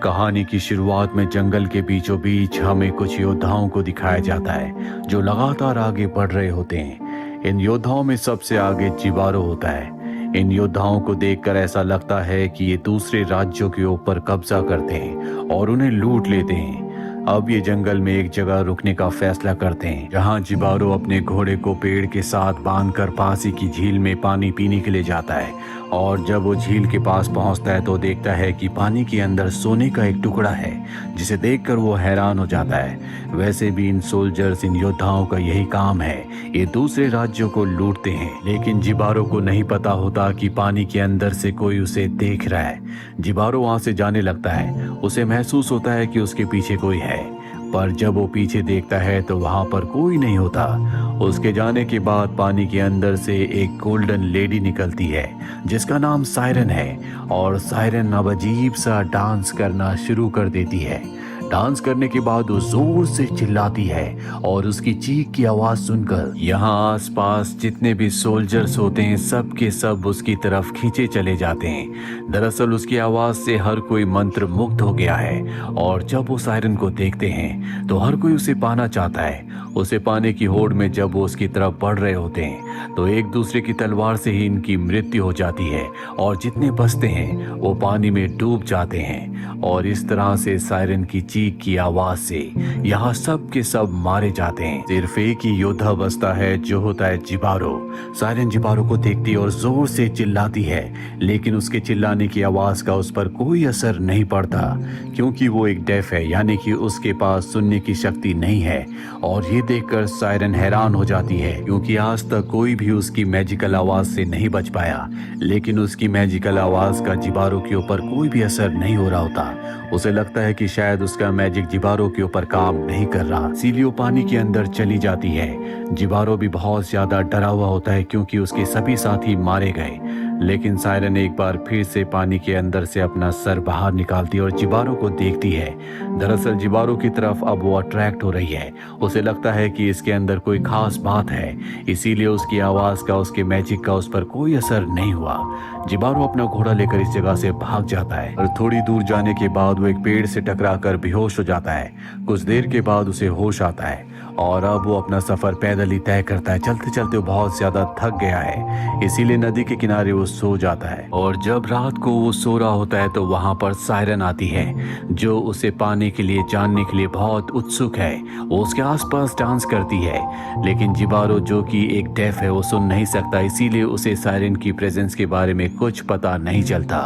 कहानी की शुरुआत में जंगल के बीचों बीच हमें कुछ योद्धाओं को दिखाया जाता है जो लगातार आगे बढ़ रहे होते हैं। इन योद्धाओं में सबसे आगे जिबारो होता है। इन योद्धाओं को देखकर ऐसा लगता है कि ये दूसरे राज्यों के ऊपर कब्जा करते हैं और उन्हें लूट लेते हैं। अब ये जंगल में एक जगह रुकने का फैसला करते हैं जहां जिबारो अपने घोड़े को पेड़ के साथ बांधकर पास ही की झील में पानी पीने के लिए जाता है। और जब वो झील के पास पहुंचता है तो देखता है कि पानी के अंदर सोने का एक टुकड़ा है जिसे देखकर वो हैरान हो जाता है। वैसे भी इन सोल्जर्स, इन योद्धाओं का यही काम है, ये दूसरे राज्यों को लूटते हैं। लेकिन जिबारो को नहीं पता होता कि पानी के अंदर से कोई उसे देख रहा है। जिबारो वहां से जाने लगता है। उसे महसूस होता है कि उसके पीछे कोई है, पर जब वो पीछे देखता है तो वहां पर कोई नहीं होता। उसके जाने के बाद पानी के अंदर से एक गोल्डन लेडी निकलती है जिसका नाम सायरन है। और सायरन अब अजीब सा डांस करना शुरू कर देती है। डांस करने के बाद वो जोर से चिल्लाती है और उसकी चीख की आवाज सुनकर यहाँ आसपास जितने भी सोल्जर्स होते हैं सब के सब उसकी तरफ खींचे चले जाते हैं। दरअसल उसकी आवाज से हर कोई मंत्र मुग्ध हो गया है। और जब वो सायरन को देखते हैं तो हर कोई उसे पाना चाहता है। उसे पाने की होड़ में जब वो उसकी तरफ बढ़ रहे होते हैं तो एक दूसरे की तलवार से ही इनकी मृत्यु हो जाती है और जितने बचते हैं वो पानी में डूब जाते हैं। और इस तरह से सायरन की चीख की आवाज से यहाँ सब के सब मारे जाते हैं। सिर्फ एक ही योद्धा बचता है जो होता है जिबारो। सायरन जिबारो को देखती और जोर से चिल्लाती है, लेकिन उसके चिल्लाने की आवाज का उस पर कोई असर नहीं पड़ता क्योंकि वो एक डेफ है, यानी कि उसके पास सुनने की शक्ति नहीं है। और ये देखकर सायरन हैरान हो जाती है क्योंकि आज तक कोई भी उसकी मैजिकल आवाज से नहीं बच पाया। लेकिन उसकी मैजिकल आवाज का जिबारो के ऊपर कोई भी असर नहीं हो रहा होता। उसे लगता है कि शायद उसका मैजिक जिबारो के ऊपर काम नहीं कर रहा। इसीलिए वो पानी के अंदर चली जाती है। जिबारो भी बहुत ज्यादा डरा हुआ होता है क्योंकि उसके सभी साथी मारे गए। लेकिन सायरन एक बार फिर से पानी के अंदर से अपना सर बाहर निकालती है और जिबारो को देखती है। दरअसल जिबारो की तरफ अब वो अट्रैक्ट हो रही है। उसे लगता है कि इसके अंदर कोई खास बात है, इसीलिए उसकी आवाज का, उसके मैजिक का उस पर कोई असर नहीं हुआ। जिबारो अपना घोड़ा लेकर इस जगह से भाग जाता है और थोड़ी दूर जाने के बाद वो एक पेड़ से टकराकर बेहोश हो जाता है। कुछ देर के बाद उसे होश आता है और अब वो अपना सफर पैदल ही तय करता है। चलते चलते वो बहुत ज्यादा थक गया है, इसीलिए नदी के किनारे वो सो जाता है। और जब रात को वो सो रहा होता है तो वहां पर सायरन आती है जो उसे पाने के लिए, जानने के लिए बहुत उत्सुक है। वो उसके आसपास डांस करती है, लेकिन जिबारो जो कि एक डेफ है वो सुन नहीं सकता, इसीलिए उसे सायरन की प्रेजेंस के बारे में कुछ पता नहीं चलता।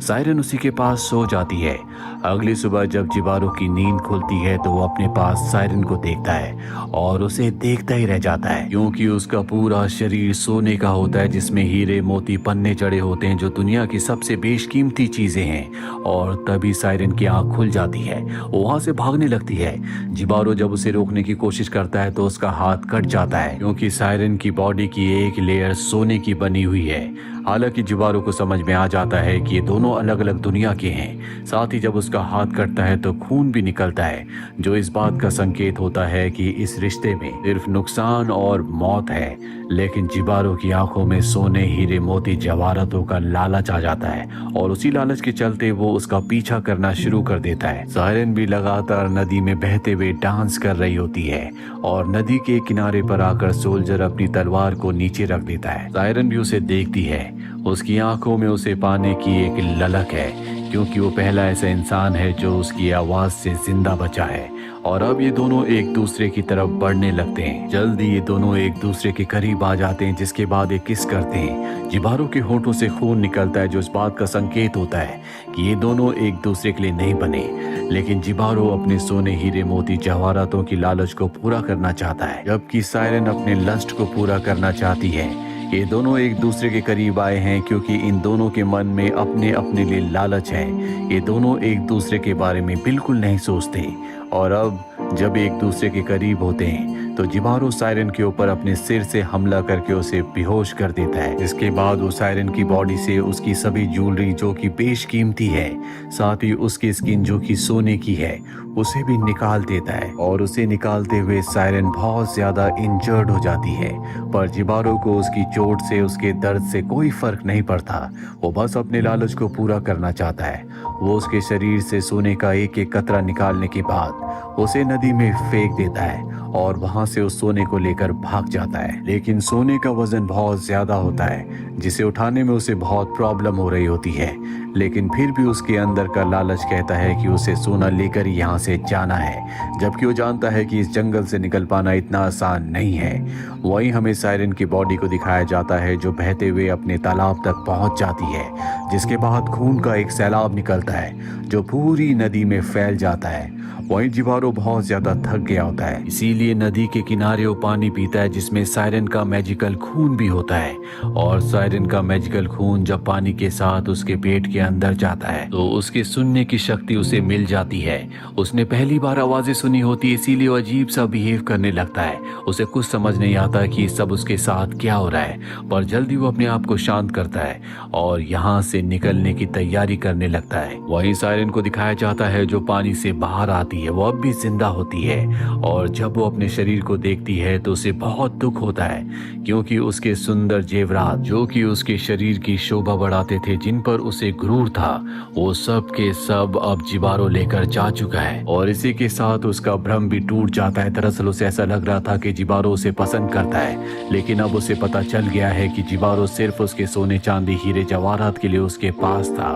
सायरन उसी के पास सो जाती है। अगली सुबह जब जिबारो की नींद खुलती है तो वो अपने पास सायरन को देखता है और उसे देखता ही रह जाता है क्योंकि उसका पूरा शरीर सोने का होता है जिसमें हीरे, मोती, पन्ने चढ़े होते हैं जो दुनिया की सबसे बेशकीमती चीजें हैं। और तभी सायरन की आंख खुल जाती है। वो वहां से भागने लगती है। जिबारो जब उसे रोकने की कोशिश करता है तो उसका हाथ कट जाता है क्योंकि सायरन की बॉडी की एक लेयर सोने की बनी हुई है। हालांकि जिबारो को समझ में आ जाता है कि ये दोनों अलग अलग दुनिया के हैं। साथ ही जब उसका हाथ कटता है तो खून भी निकलता है, जो इस बात का संकेत होता है कि इस रिश्ते में सिर्फ नुकसान और मौत है। लेकिन जिबारो की आंखों में सोने, हीरे, मोती, जवाहरातों का लालच आ जाता है और उसी लालच के चलते वो उसका पीछा करना शुरू कर देता है। सायरन भी लगातार नदी में बहते हुए डांस कर रही होती है और नदी के किनारे पर आकर सोल्जर अपनी तलवार को नीचे रख देता है। सायरन भी उसे देखती है। उसकी आंखों में उसे पाने की एक ललक है क्योंकि वो पहला ऐसा इंसान है जो उसकी आवाज से जिंदा बचा है। और अब ये दोनों एक दूसरे की तरफ बढ़ने लगते हैं। जल्दी ये दोनों एक दूसरे के करीब आ जाते हैं, जिसके बाद ये किस करते हैं। जिबारो के होंठों से खून निकलता है जो इस बात का संकेत होता है कि ये दोनों एक दूसरे के लिए नहीं बने। लेकिन जिबारो अपने सोने, हीरे, मोती, जवाहरातों की लालच को पूरा करना चाहता है, जबकि सायरन अपने लस्ट को पूरा करना चाहती है। ये दोनों एक दूसरे के करीब आए हैं क्योंकि इन दोनों के मन में अपने अपने लिए लालच है। ये दोनों एक दूसरे के बारे में बिल्कुल नहीं सोचते। और अब जब एक दूसरे के करीब होते हैं तो जिबारो सायरन के ऊपर अपने सिर से हमला करके उसे बेहोश कर देता है। इसके बाद वो सायरन की बॉडी से उसकी सभी ज्वेलरी जो कि बेशकीमती है, साथ ही उसकी स्किन जो कि सोने की है, उसे भी निकाल देता है। और उसे निकालते हुए सायरन बहुत ज्यादा इंजर्ड हो जाती है, पर जिबारो को उसकी चोट से, उसके दर्द से कोई फर्क नहीं पड़ता। वो बस अपने लालच को पूरा करना चाहता है। वो उसके शरीर से सोने का एक एक कतरा निकालने के बाद उसे नदी में फेंक देता है और वहां से उस सोने को लेकर भाग जाता है। लेकिन सोने का वजन बहुत ज्यादा होता है, जिसे उठाने में उसे बहुत प्रॉब्लम हो रही होती है। लेकिन फिर भी उसके अंदर का लालच कहता है कि उसे सोना लेकर यहाँ से जाना है, जबकि वो जानता है कि इस जंगल से निकल पाना इतना आसान नहीं है। वहीं हमें सायरन की बॉडी को दिखाया जाता है जो बहते हुए अपने तालाब तक पहुंच जाती है, जिसके बाद खून का एक सैलाब निकलता है जो पूरी नदी में फैल जाता है। वहीं जिबारो बहुत ज्यादा थक गया होता है, इसीलिए नदी के किनारे वो पानी पीता है जिसमें सायरन का मैजिकल खून भी होता है। और सायरन का मैजिकल खून जब पानी के साथ उसके पेट के अंदर जाता है तो उसके सुनने की शक्ति उसे मिल जाती है। उसने पहली बार आवाजें सुनी होती है, इसीलिए वो अजीब सा बिहेव करने लगता है। उसे कुछ समझ नहीं आता कि सब उसके साथ क्या हो रहा है, पर जल्दी वो अपने आप को शांत करता है और यहाँ से निकलने की तैयारी करने लगता है। वहीं सायरन को दिखाया जाता है जो पानी से बाहर आती है, वो अब भी जिंदा होती है। और जब वो अपने शरीर को देखती है तो उसे बहुत दुख होता है, क्योंकि उसके सुंदर जेवरात जो कि उसके शरीर की शोभा बढ़ाते थे, जिन पर उसे गुरूर था, वो सब के सब अब जिबारो लेकर जा चुका है। और इसी के साथ उसका भ्रम भी टूट जाता है। दरअसल उसे ऐसा लग रहा था कि जिबारो उसे पसंद करता है, लेकिन अब उसे पता चल गया है कि जिबारो सिर्फ उसके सोने चांदी हीरे जवाहरात के लिए उसके पास था।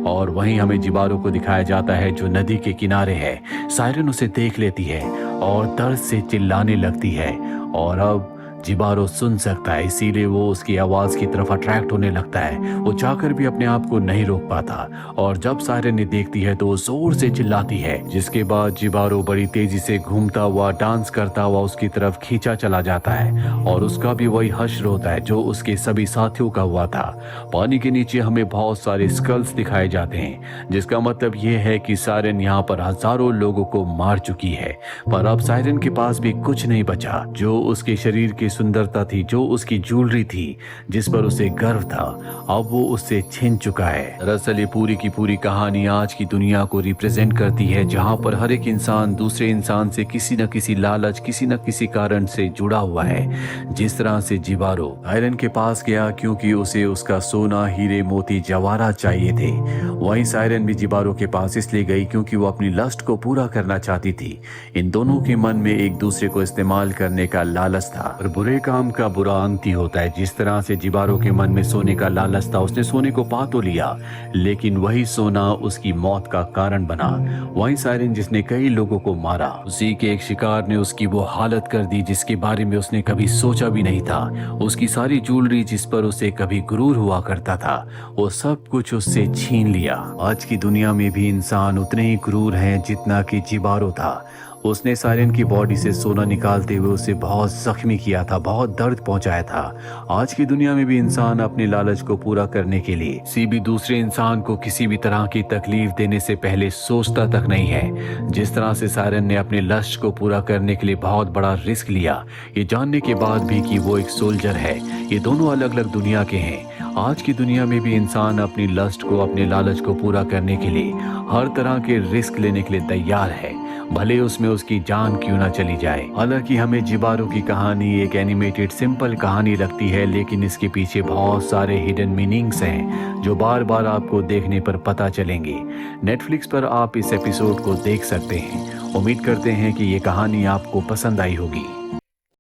और वहीं हमें जिबारो को दिखाया जाता है जो नदी के किनारे है। सायरन उसे देख लेती है और दर्द से चिल्लाने लगती है, और अब जिबारो सुन सकता है, इसीलिए वो उसकी आवाज की तरफ अट्रैक्ट होने लगता है। वो चाहकर भी अपने आप को नहीं रोक पाता, और जब सायरन ने देखती है तो वो जोर से चिल्लाती है, जिसके बाद जिबारो बड़ी तेजी से घूमता हुआ, डांस करता हुआ उसकी तरफ खींचा चला जाता है। और उसका भी वही हश्र होता है जो उसके सभी साथियों का हुआ था। पानी के नीचे हमें बहुत सारे स्कल्स दिखाए जाते हैं, जिसका मतलब ये है कि सायरन यहाँ पर हजारों लोगों को मार चुकी है। पर अब सायरन के पास भी कुछ नहीं बचा। जो उसके शरीर की सुंदरता थी, जो उसकी ज्वेलरी थी, जिस पर उसे गर्व था, अब वो उससे छिन चुका है। दरअसल ये पूरी की पूरी कहानी आज की दुनिया को रिप्रेजेंट करती है, जहां पर हर एक इंसान दूसरे इंसान से किसी न किसी लालच, किसी न किसी कारण से जुड़ा हुआ है। जिस तरह से जिबारो सायरन के पास गया क्योंकि उसे उसका सोना, हीरे, मोती, जवाहरात चाहिए थे, वहीं सायरन भी जिबारो के पास इसलिए गई क्योंकि वो अपनी लस्ट को पूरा करना चाहती थी। इन दोनों के मन में एक दूसरे को इस्तेमाल करने का लालच था, और बुरे काम का बुरा अंत ही होता है। जिस तरह से जिबारो के मन में सोने का लालच था, उसने सोने को पा तो लिया, लेकिन वही सोना उसकी मौत का कारण बना। वहीं सायरन जिसने कई लोगों को मारा, उसी के एक शिकार ने उसकी वो हालत कर दी जिसके बारे में उसने कभी सोचा भी नहीं था। उसकी सारी ज्वेलरी जिस पर उसे कभी गुरूर हुआ करता था, वो सब कुछ उससे छीन लिया। आज की दुनिया में भी इंसान उतने ही क्रूर हैं जितना कि जिबारो था। उसने सायरन की बॉडी से सोना निकालते हुए उसे बहुत जख्मी किया था, बहुत दर्द पहुंचाया था। आज की दुनिया में भी इंसान अपने लालच को पूरा करने के लिए किसी भी दूसरे इंसान को किसी भी तरह की तकलीफ देने से पहले सोचता तक नहीं है। जिस तरह से सायरन ने अपने लक्ष्य को पूरा करने के लिए बहुत बड़ा रिस्क लिया, ये जानने के बाद भी कि वो एक सोल्जर है। ये दोनों अलग अलग दुनिया के हैं। आज की दुनिया में भी इंसान अपनी लस्ट को, अपने लालच को पूरा करने के लिए हर तरह के रिस्क लेने के लिए तैयार है, भले उसमें उसकी जान क्यों ना चली जाए। हालांकि हमें जिबारो की कहानी एक एनिमेटेड सिंपल कहानी लगती है, लेकिन इसके पीछे बहुत सारे हिडन मीनिंग्स हैं जो बार बार आपको देखने पर पता चलेंगे। नेटफ्लिक्स पर आप इस एपिसोड को देख सकते हैं। उम्मीद करते हैं कि ये कहानी आपको पसंद आई होगी।